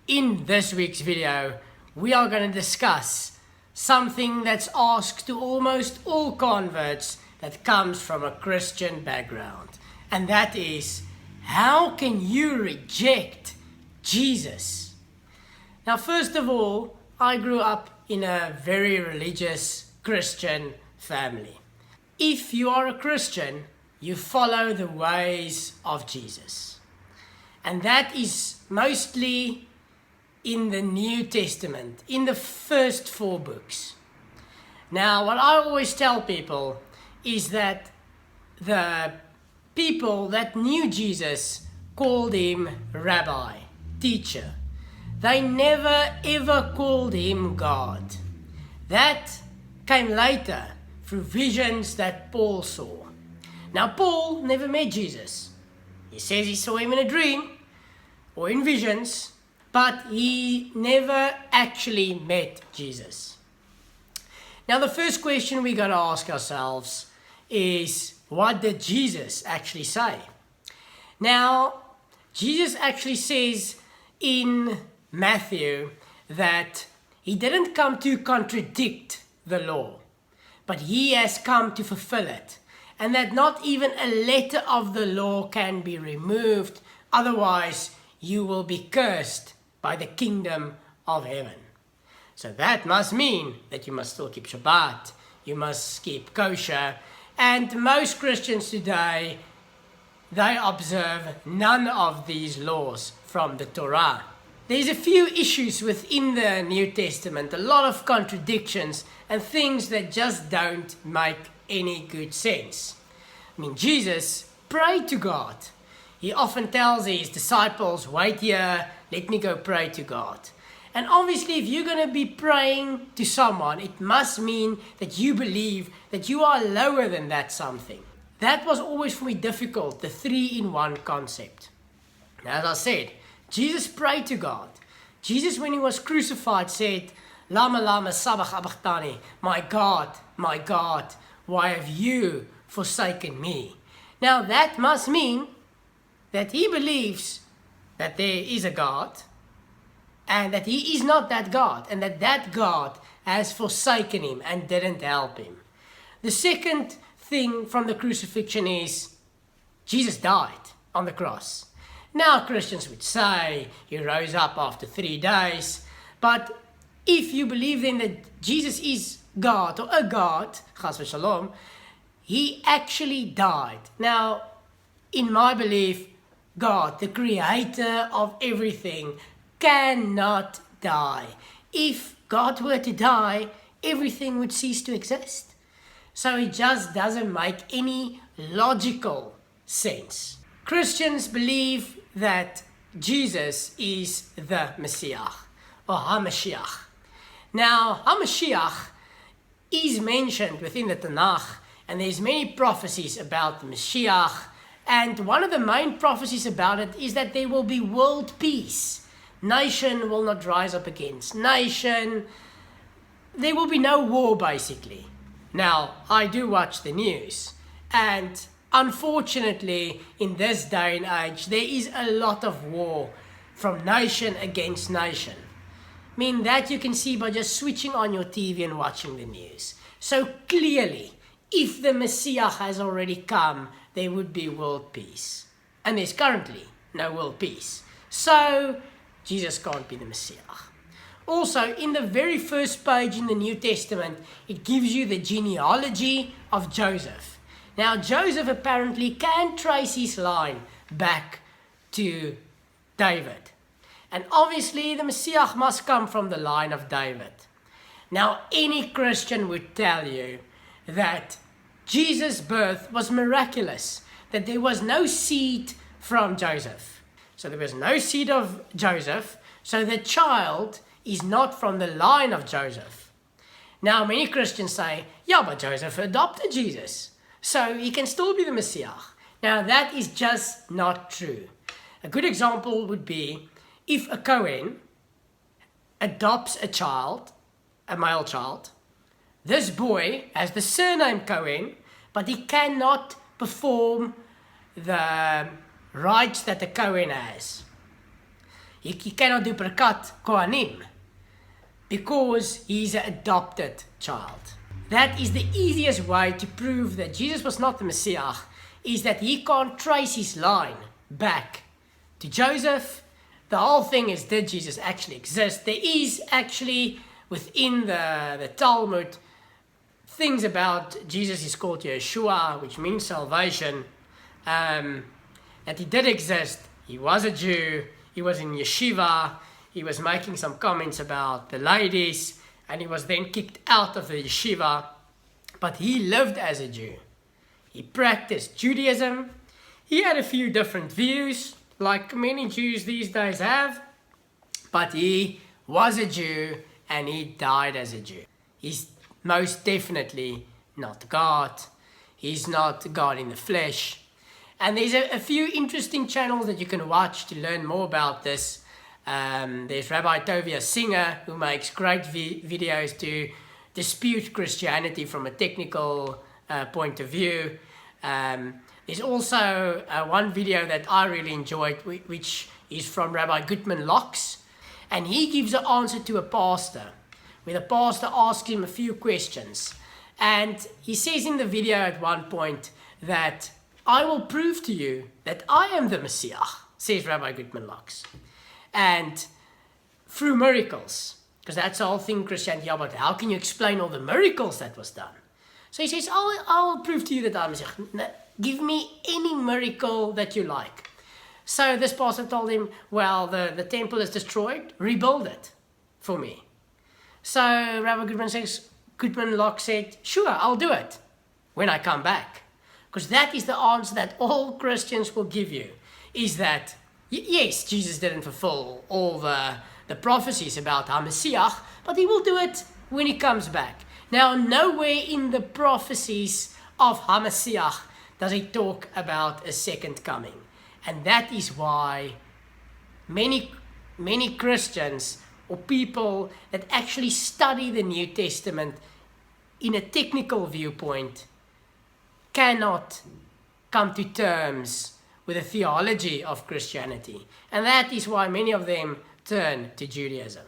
In this week's video, we are going to discuss something that's asked to almost all converts that comes from a Christian background. And that is, how can you reject Jesus? Now, first of all, I grew up in a very religious Christian family. If you are a Christian, you follow the ways of Jesus. And that is mostly in the New Testament, in the first 4 books. Now, what I always tell people is that the people that knew Jesus called him Rabbi, teacher. They never ever called him God. That came later through visions that Paul saw. Now, Paul never met Jesus. He says he saw him in a dream or in visions, but he never actually met Jesus. Now, the first question we got to ask ourselves is, what did Jesus actually say? Now, Jesus actually says in Matthew that he didn't come to contradict the law, but he has come to fulfill it, and that not even a letter of the law can be removed, otherwise you will be cursed by the kingdom of heaven. So that must mean that you must still keep Shabbat, you must keep kosher, and most Christians today, they observe none of these laws from the Torah. There's a few issues within the New Testament, a lot of contradictions and things that just don't make any good sense. I mean, Jesus prayed to God. He often tells his disciples, wait here, let me go pray to God. And obviously, if you're going to be praying to someone, it must mean that you believe that you are lower than that something. That was always for me difficult, the 3-in-1 concept. Now, as I said, Jesus prayed to God. Jesus, when he was crucified, said, Lama lama sabachthani, my God, why have you forsaken me? Now, that must mean that he believes that there is a God, and that he is not that God, and that God has forsaken him and didn't help him. The second thing from the crucifixion is Jesus died on the cross. Now, Christians would say he rose up after 3 days, but if you believe then that Jesus is God or a God, chas v'shalom, he actually died. Now, in my belief, God, the creator of everything, cannot die. If God were to die, everything would cease to exist. So it just doesn't make any logical sense. Christians believe that Jesus is the Messiah or HaMashiach. Now, HaMashiach is mentioned within the Tanakh, and there's many prophecies about the Mashiach, and one of the main prophecies about it is that there will be world peace. Nation will not rise up against nation. There will be no war, basically. Now, I do watch the news, and unfortunately, in this day and age, there is a lot of war from nation against nation. I mean, that you can see by just switching on your TV and watching the news. So clearly, if the Messiah has already come, there would be world peace. And there's currently no world peace. So, Jesus can't be the Messiah. Also, in the very first page in the New Testament, it gives you the genealogy of Joseph. Now, Joseph apparently can trace his line back to David. And obviously, the Messiah must come from the line of David. Now, any Christian would tell you that Jesus' birth was miraculous, that there was no seed from Joseph. So there was no seed of Joseph, so the child is not from the line of Joseph. Now, many Christians say, yeah, but Joseph adopted Jesus, so he can still be the Messiah. Now, that is just not true. A good example would be if a Cohen adopts a child, a male child. This boy has the surname Cohen, but he cannot perform the rights that the Cohen has. he cannot do Birkat Kohanim because he's an adopted child. That is the easiest way to prove that Jesus was not the Messiah, is that he can't trace his line back to Joseph. The whole thing is, did Jesus actually exist? There is actually within the Talmud things about Jesus is called Yeshua, which means salvation, that he did exist. He was a Jew, he was in yeshiva, he was making some comments about the ladies, and he was then kicked out of the yeshiva, but he lived as a Jew. He practiced Judaism. He had a few different views, like many Jews these days have, but he was a Jew and he died as a Jew. He's most definitely not God. He's not God in the flesh. And there's a few interesting channels that you can watch to learn more about this. There's Rabbi Tovia Singer, who makes great videos to dispute Christianity from a technical point of view. There's also one video that I really enjoyed, which is from Rabbi Gutman, and he gives an answer to a pastor, where the pastor asks him a few questions. And he says in the video at one point that, "I will prove to you that I am the Messiah," says Rabbi Gutman, and through miracles, because that's the whole thing in Christianity about how can you explain all the miracles that was done. So he says, I'll prove to you that I'm Messiah. Give me any miracle that you like. So this pastor told him, well, the temple is destroyed, rebuild it for me. So Rabbi Gutman said, sure, I'll do it when I come back. Because that is the answer that all Christians will give you, is that, yes, Jesus didn't fulfill all the prophecies about our Messiah, but he will do it when he comes back. Now, nowhere in the prophecies of HaMashiach does he talk about a second coming. And that is why many Christians or people that actually study the New Testament in a technical viewpoint cannot come to terms with the theology of Christianity. And that is why many of them turn to Judaism.